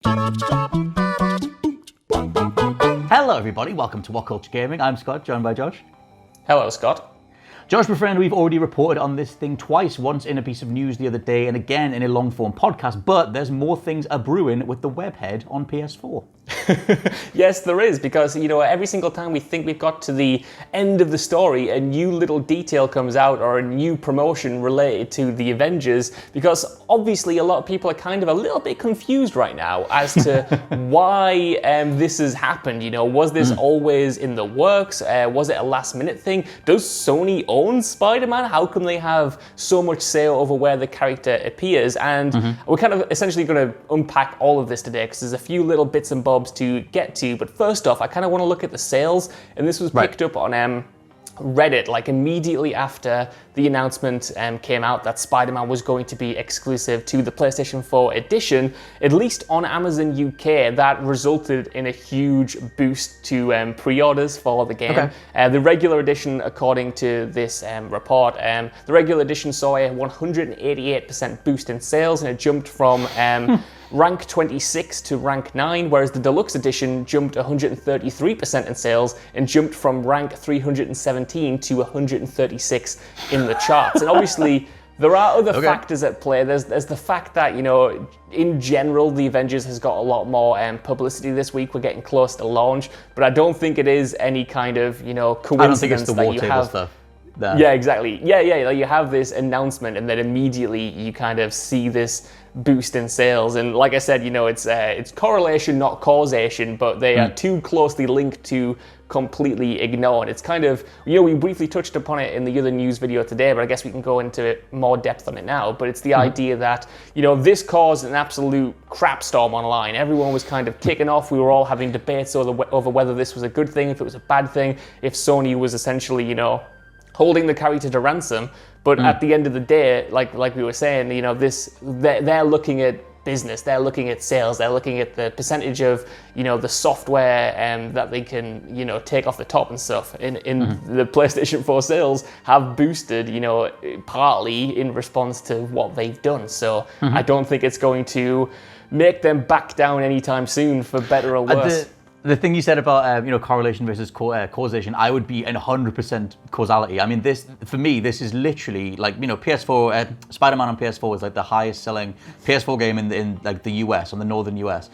Hello everybody, welcome to WhatCulture Gaming. I'm Scott, joined by Josh. Hello, Scott. Josh, my friend, we've already reported on this thing twice, once in a piece of news the other day and again in a long-form podcast, but there's more things a-brewing with the webhead on PS4. Yes, there is, because, every single time we think we've got to the end of the story, a new little detail comes out or a new promotion related to the Avengers, because obviously a lot of people are kind of a little bit confused right now as to why this has happened. Was this always in the works? Was it a last-minute thing? Does Sony own Spider-Man? How come they have so much say over where the character appears? And we're kind of essentially going to unpack all of this today, because there's a few little bits and bobs to get to, but first off, I kind of want to look at the sales, and this was picked up on Reddit, like immediately after the announcement came out that Spider-Man was going to be exclusive to the PlayStation 4 edition, at least on Amazon UK. That resulted in a huge boost to pre-orders for the game. Okay. The regular edition, according to this report, the regular edition saw a 188% boost in sales, and it jumped from rank 26 to rank 9, whereas the deluxe edition jumped 133% in sales and jumped from rank 317 to 136 in the charts. And obviously, there are other factors at play. There's the fact that, in general, the Avengers has got a lot more publicity this week. We're getting close to launch, but I don't think it is any kind of, coincidence I don't think it's the war that you table have. stuff. Yeah, exactly. Yeah. Like you have this announcement, and then immediately you kind of see this boost in sales. And like I said, it's correlation, not causation, but they are too closely linked to completely ignore it. It's kind of, we briefly touched upon it in the other news video today, but I guess we can go into more depth on it now. But it's the idea that, this caused an absolute crap storm online. Everyone was kind of kicking off. We were all having debates over whether this was a good thing, if it was a bad thing, if Sony was essentially, holding the character to ransom. But at the end of the day, like we were saying, they're looking at business, they're looking at sales, they're looking at the percentage of, the software that they can, take off the top and stuff. In the PlayStation 4 sales have boosted, partly in response to what they've done. So I don't think it's going to make them back down anytime soon, for better or worse. The thing you said about correlation versus causation, I would be in 100% causality. I mean, for me, this is literally like PS4. Spider-Man on PS4 is like the highest selling PS4 game in like the US, on the northern US.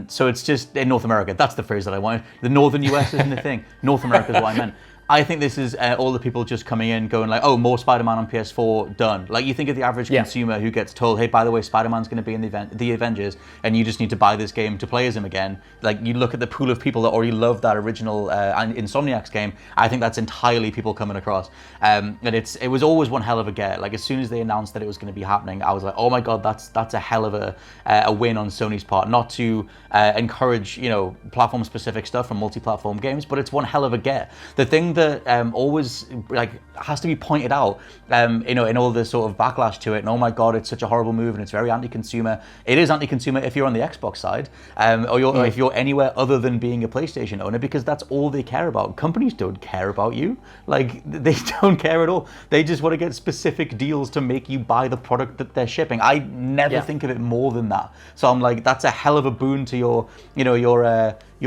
So it's just in North America. That's the phrase that I wanted. The northern US isn't a thing. North America is what I meant. I think this is all the people just coming in going like, oh, more Spider-Man on PS4, done. Like, you think of the average consumer who gets told, hey, by the way, Spider-Man's going to be in the Avengers, and you just need to buy this game to play as him again. Like, you look at the pool of people that already love that original Insomniac's game. I think that's entirely people coming across. And it was always one hell of a get. Like, as soon as they announced that it was going to be happening, I was like, oh my God, that's a hell of a win on Sony's part. Not to encourage, platform-specific stuff from multi-platform games, but it's one hell of a get. The thing that always has to be pointed out, in all the sort of backlash to it, and oh my God, it's such a horrible move and it's very anti-consumer. It is anti-consumer if you're on the Xbox side, or if you're anywhere other than being a PlayStation owner, because that's all they care about. Companies don't care about you. Like, they don't care at all. They just want to get specific deals to make you buy the product that they're shipping. I never think of it more than that. So I'm like, that's a hell of a boon to your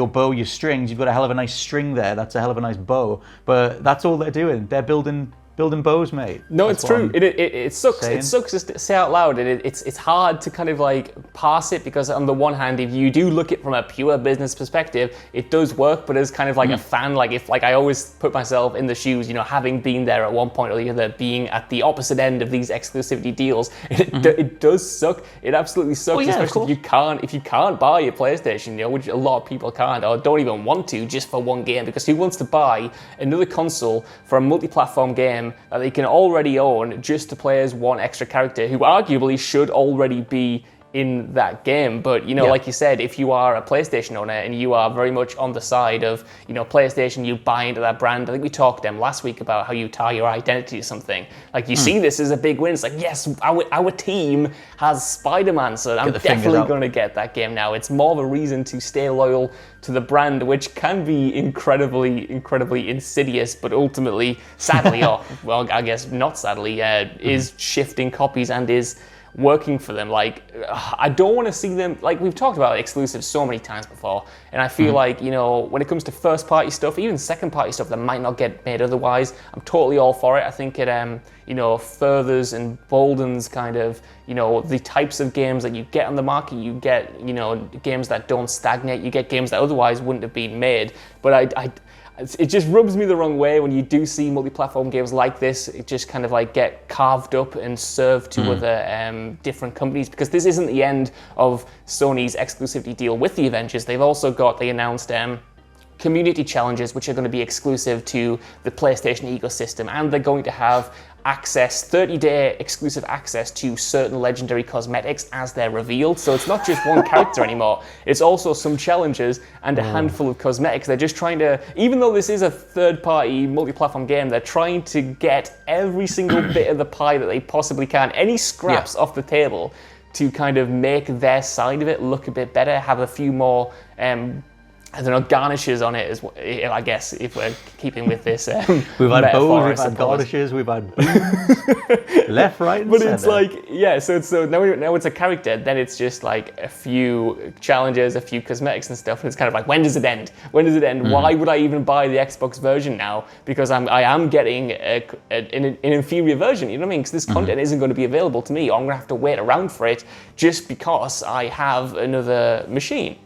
bow, your strings. You've got a hell of a nice string there. That's a hell of a nice bow. But that's all they're doing. They're building bows, mate. No, it's true. It sucks. Saying. It sucks to say out loud, and it's hard to kind of like parse it, because on the one hand, if you do look at it from a pure business perspective, it does work. But as kind of like a fan, I always put myself in the shoes, having been there at one point or the other, being at the opposite end of these exclusivity deals, it does suck. It absolutely sucks, especially if you can't buy a PlayStation, which a lot of people can't, or don't even want to, just for one game, because who wants to buy another console for a multi-platform game that they can already own just to play as one extra character who arguably should already be in that game. But, like you said, if you are a PlayStation owner and you are very much on the side of, PlayStation, you buy into that brand. I think we talked last week about how you tie your identity to something. Like, you see this as a big win. It's like, yes, our team has Spider-Man, so I'm definitely going to get that game now. It's more of a reason to stay loyal to the brand, which can be incredibly, incredibly insidious, but ultimately, sadly, or, well, I guess not sadly, is shifting copies and is working for them. Like, I don't want to see them, like we've talked about exclusives so many times before, and I feel like, you know, when it comes to first party stuff, even second party stuff that might not get made otherwise, I'm totally all for it. I think it, you know, furthers and boldens kind of, you know, the types of games that you get on the market. You get, you know, games that don't stagnate, you get games that otherwise wouldn't have been made. But it just rubs me the wrong way when you do see multi-platform games like this. It just kind of like get carved up and served to other different companies, because this isn't the end of Sony's exclusivity deal with the Avengers. They've also got, they announced community challenges, which are going to be exclusive to the PlayStation ecosystem, and they're going to have access, 30-day exclusive access to certain legendary cosmetics as they're revealed. So it's not just one character anymore, it's also some challenges and a handful of cosmetics. They're just trying to, even though this is a third-party multi-platform game, they're trying to get every single bit of the pie that they possibly can, any scraps off the table, to kind of make their side of it look a bit better, have a few more I don't know, garnishes on it, I guess, if we're keeping with this we've had bows, we've had garnishes, we've had boots, left, right, and center. It's like, yeah, so now it's a character, then it's just like a few challenges, a few cosmetics and stuff, and it's kind of like, when does it end? When does it end? Why would I even buy the Xbox version now? Because I am getting an inferior version, you know what I mean? Because this content isn't going to be available to me, or I'm going to have to wait around for it just because I have another machine.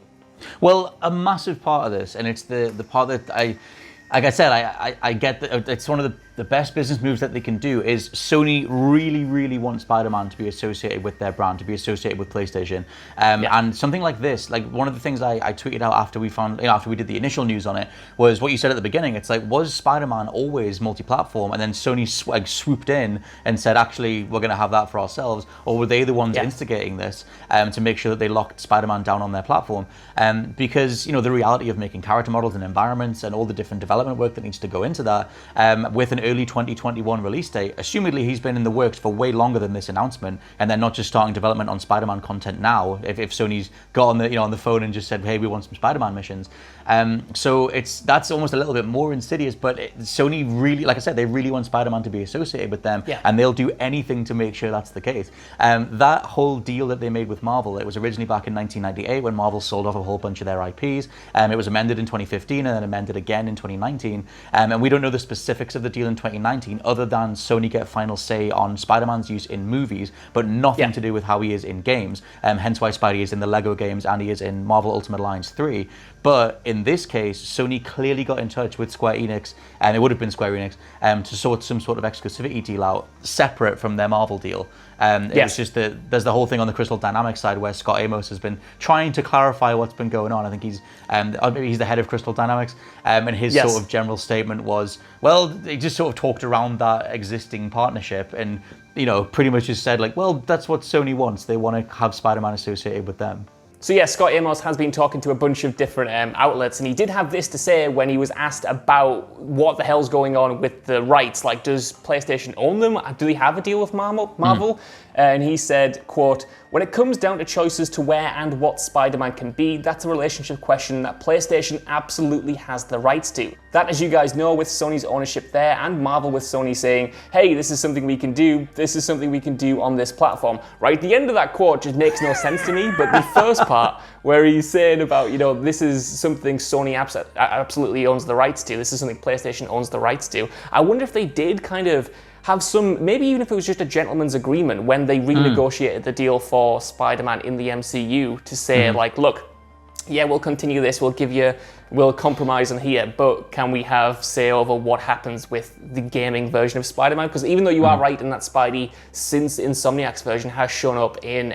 Well, a massive part of this, and it's the part that like I said, I get that it's one of the best business moves that they can do, is Sony really, really wants Spider-Man to be associated with their brand, to be associated with PlayStation. And something like this, like one of the things I tweeted out after we found, after we did the initial news on it, was what you said at the beginning. It's like, was Spider-Man always multi-platform, and then Sony swooped in and said, actually, we're going to have that for ourselves? Or were they the ones instigating this to make sure that they locked Spider-Man down on their platform? Because, you know, the reality of making character models and environments and all the different development work that needs to go into that, with an early 2021 release date, assumedly he's been in the works for way longer than this announcement, and they're not just starting development on Spider-Man content now. If Sony's got on the on the phone and just said, hey, we want some Spider-Man missions, so that's almost a little bit more insidious. But Sony really, like I said, they really want Spider-Man to be associated with them, and they'll do anything to make sure that's the case. That whole deal that they made with Marvel, it was originally back in 1998 when Marvel sold off a whole bunch of their IPs. It was amended in 2015 and then amended again in 2019, and we don't know the specifics of the deal in 2019 other than Sony get final say on Spider-Man's use in movies, but nothing to do with how he is in games, hence why Spidey is in the Lego games and he is in Marvel Ultimate Alliance 3. But in this case, Sony clearly got in touch with Square Enix, and it would have been Square Enix, to sort some sort of exclusivity deal out separate from their Marvel deal. It was just there's the whole thing on the Crystal Dynamics side where Scott Amos has been trying to clarify what's been going on. I think he's the head of Crystal Dynamics, and his sort of general statement was, well, they just sort of talked around that existing partnership and, you know, pretty much just said like, well, that's what Sony wants. They want to have Spider-Man associated with them. So yeah, Scott Amos has been talking to a bunch of different outlets, and he did have this to say when he was asked about what the hell's going on with the rights. Like, does PlayStation own them? Do they have a deal with Marvel? And he said, quote, "When it comes down to choices to where and what Spider-Man can be, that's a relationship question that PlayStation absolutely has the rights to. That, as you guys know, with Sony's ownership there and Marvel with Sony saying, hey, this is something we can do, this is something we can do on this platform." Right, the end of that quote just makes no sense to me, but the first part where he's saying about, you know, this is something Sony absolutely owns the rights to, this is something PlayStation owns the rights to. I wonder if they did kind of have some, maybe even if it was just a gentleman's agreement when they renegotiated the deal for Spider-Man in the MCU to say like, look, yeah, we'll continue this, we'll compromise on here, but can we have say over what happens with the gaming version of Spider-Man? Because even though you are right in that Spidey, since Insomniac's version has shown up in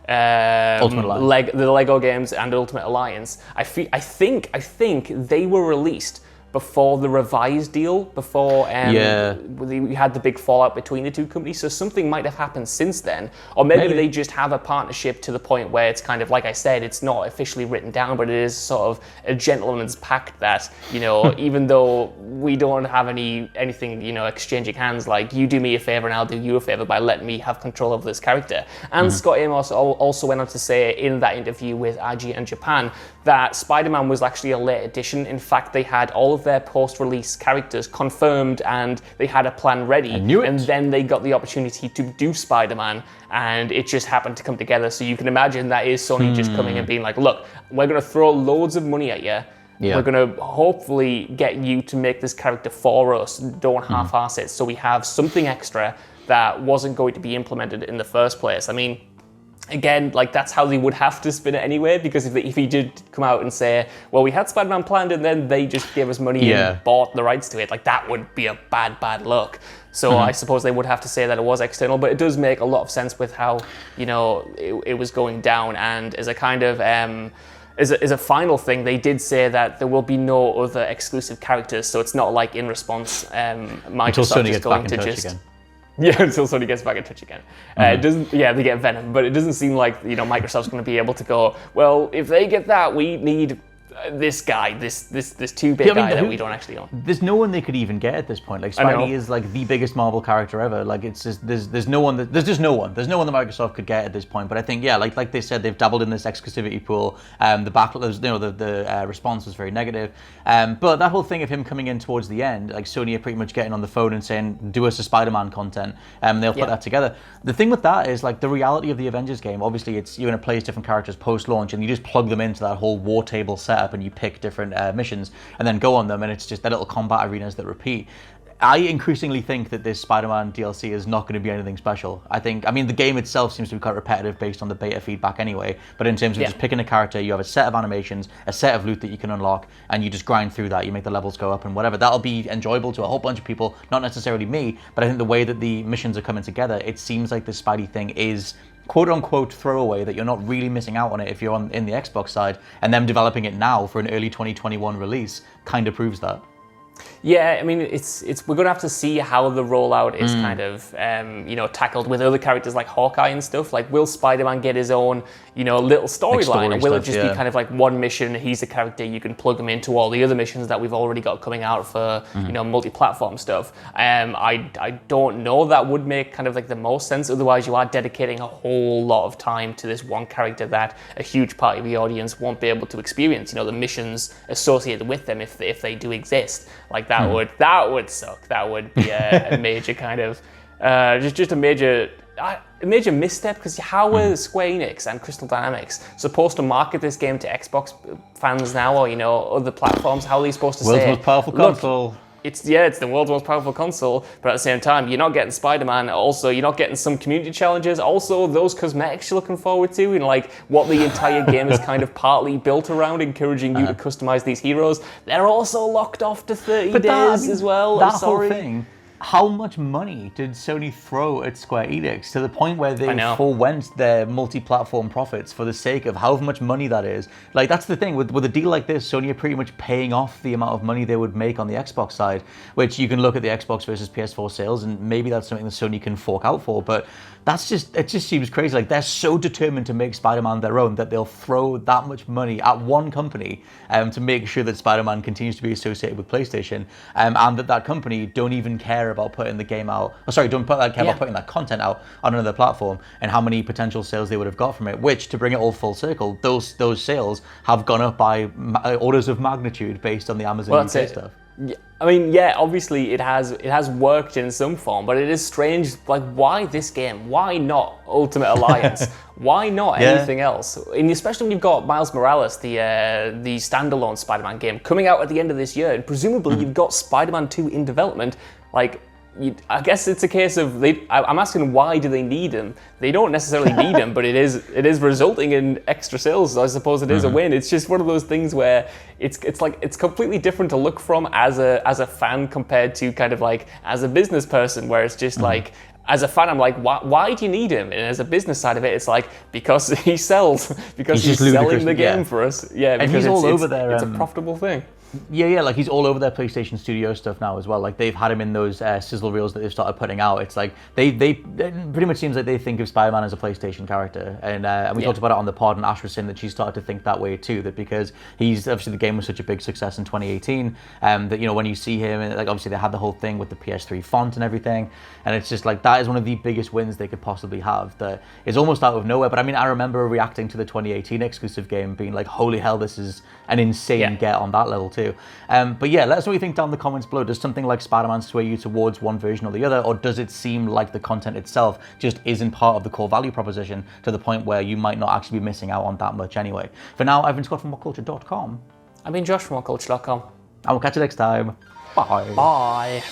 the Lego games and Ultimate Alliance, I think they were released before the revised deal, before we had the big fallout between the two companies. So something might have happened since then. Or maybe they just have a partnership to the point where it's kind of, like I said, it's not officially written down, but it is sort of a gentleman's pact that, you know, even though we don't have anything, you know, exchanging hands, like you do me a favor and I'll do you a favor by letting me have control over this character. And Scott Amos also went on to say in that interview with IGN Japan that Spider-Man was actually a late addition. In fact, they had all of of their post-release characters confirmed and they had a plan ready. I knew it. And then they got the opportunity to do Spider-Man, and it just happened to come together. So you can imagine that is Sony just coming and being like, look, we're going to throw loads of money at you. Yeah. We're going to hopefully get you to make this character for us. Don't half-ass it. So we have something extra that wasn't going to be implemented in the first place. I mean, again, like that's how they would have to spin it anyway, because if he did come out and say, well, we had Spider-Man planned and then they just gave us money and bought the rights to it, like that would be a bad look. So I suppose they would have to say that it was external, but it does make a lot of sense with how, you know, it was going down. And as a kind of as a final thing, they did say that there will be no other exclusive characters, so it's not like in response Microsoft is going to just again. Yeah, until Sony gets back in touch again. It doesn't. Yeah, they get Venom, but it doesn't seem like, you know, Microsoft's going to be able to go, well, if they get that, we need this guy, this 2-bit guy that we don't actually own. There's no one they could even get at this point. Like Spidey is like the biggest Marvel character ever. Like it's just there's no one that there's no one that Microsoft could get at this point. But I think like they said, they've dabbled in this exclusivity pool. The response was very negative. But that whole thing of him coming in towards the end, like Sony are pretty much getting on the phone and saying, do us a Spider-Man content. They'll put that together. The thing with that is like the reality of the Avengers game. Obviously, it's you're going to play as different characters post-launch, and you just plug them into that whole war table setup, and you pick different missions and then go on them, and it's just their little combat arenas that repeat. I increasingly think that this Spider-Man DLC is not going to be anything special. I mean, the game itself seems to be quite repetitive based on the beta feedback anyway, but in terms of just picking a character, you have a set of animations, a set of loot that you can unlock, and you just grind through that. You make the levels go up and whatever. That'll be enjoyable to a whole bunch of people, not necessarily me, but I think the way that the missions are coming together, it seems like this Spidey thing is quote-unquote throwaway, that you're not really missing out on it if you're in the Xbox side, and them developing it now for an early 2021 release kind of proves that. Yeah, I mean, it's we're going to have to see how the rollout is kind of, tackled with other characters like Hawkeye and stuff. Like, will Spider-Man get his own, little storyline, or will it just be kind of like one mission, he's a character, you can plug him into all the other missions that we've already got coming out for, multi-platform stuff? I don't know. That would make kind of like the most sense. Otherwise, you are dedicating a whole lot of time to this one character that a huge part of the audience won't be able to experience, the missions associated with them if they do exist. Like that would suck. That would be a major kind of just a major misstep, because how are Square Enix and Crystal Dynamics supposed to market this game to Xbox fans now, or other platforms? How are they supposed to World's say, most powerful console? It's the world's most powerful console, but at the same time, you're not getting Spider-Man. Also, you're not getting some community challenges. Also, those cosmetics you're looking forward to, and like what the entire game is kind of partly built around, encouraging you to customize these heroes. They're also locked off to 30 days as well. That whole thing. How much money did Sony throw at Square Enix to the point where they forwent their multi-platform profits for the sake of how much money that is? Like, that's the thing. With a deal like this, Sony are pretty much paying off the amount of money they would make on the Xbox side, which you can look at the Xbox versus PS4 sales, and maybe that's something that Sony can fork out for, but it just seems crazy. Like, they're so determined to make Spider-Man their own that they'll throw that much money at one company to make sure that Spider-Man continues to be associated with PlayStation, and that company don't even care about putting the game out. Don't care about putting that content out on another platform, and how many potential sales they would have got from it. Which, to bring it all full circle, those sales have gone up by orders of magnitude based on the Amazon UK stuff. Yeah, I mean, obviously it has worked in some form, but it is strange. Like, why this game? Why not Ultimate Alliance? Why not anything else? And especially when you've got Miles Morales, the standalone Spider-Man game, coming out at the end of this year, and presumably you've got Spider-Man 2 in development. Like, I guess it's a case of I'm asking, why do they need him? They don't necessarily need him, but it is resulting in extra sales. So I suppose it is a win. It's just one of those things where it's completely different to look from as a fan compared to kind of like as a business person, where it's just like, as a fan, I'm like, why do you need him? And as a business side of it, it's like, because he sells, because he's selling the game for us. Yeah, because and he's all over there. It's a profitable thing. Yeah, like he's all over their PlayStation Studio stuff now as well. Like, they've had him in those sizzle reels that they've started putting out. It's like it pretty much seems like they think of Spider-Man as a PlayStation character, and we talked about it on the pod, and Ash was saying that she started to think that way too. That because he's obviously, the game was such a big success in 2018, that when you see him, and like obviously they had the whole thing with the PS3 font and everything, and it's just like that is one of the biggest wins they could possibly have. That is almost out of nowhere. But I mean, I remember reacting to the 2018 exclusive game, being like, holy hell, this is an insane get on that level too. too. But yeah, let us know what you think down in the comments below. Does something like Spider-Man sway you towards one version or the other, or does it seem like the content itself just isn't part of the core value proposition to the point where you might not actually be missing out on that much anyway? For now, I've been Scott from WhatCulture.com. I've been Josh from WhatCulture.com. And we'll catch you next time. Bye. Bye.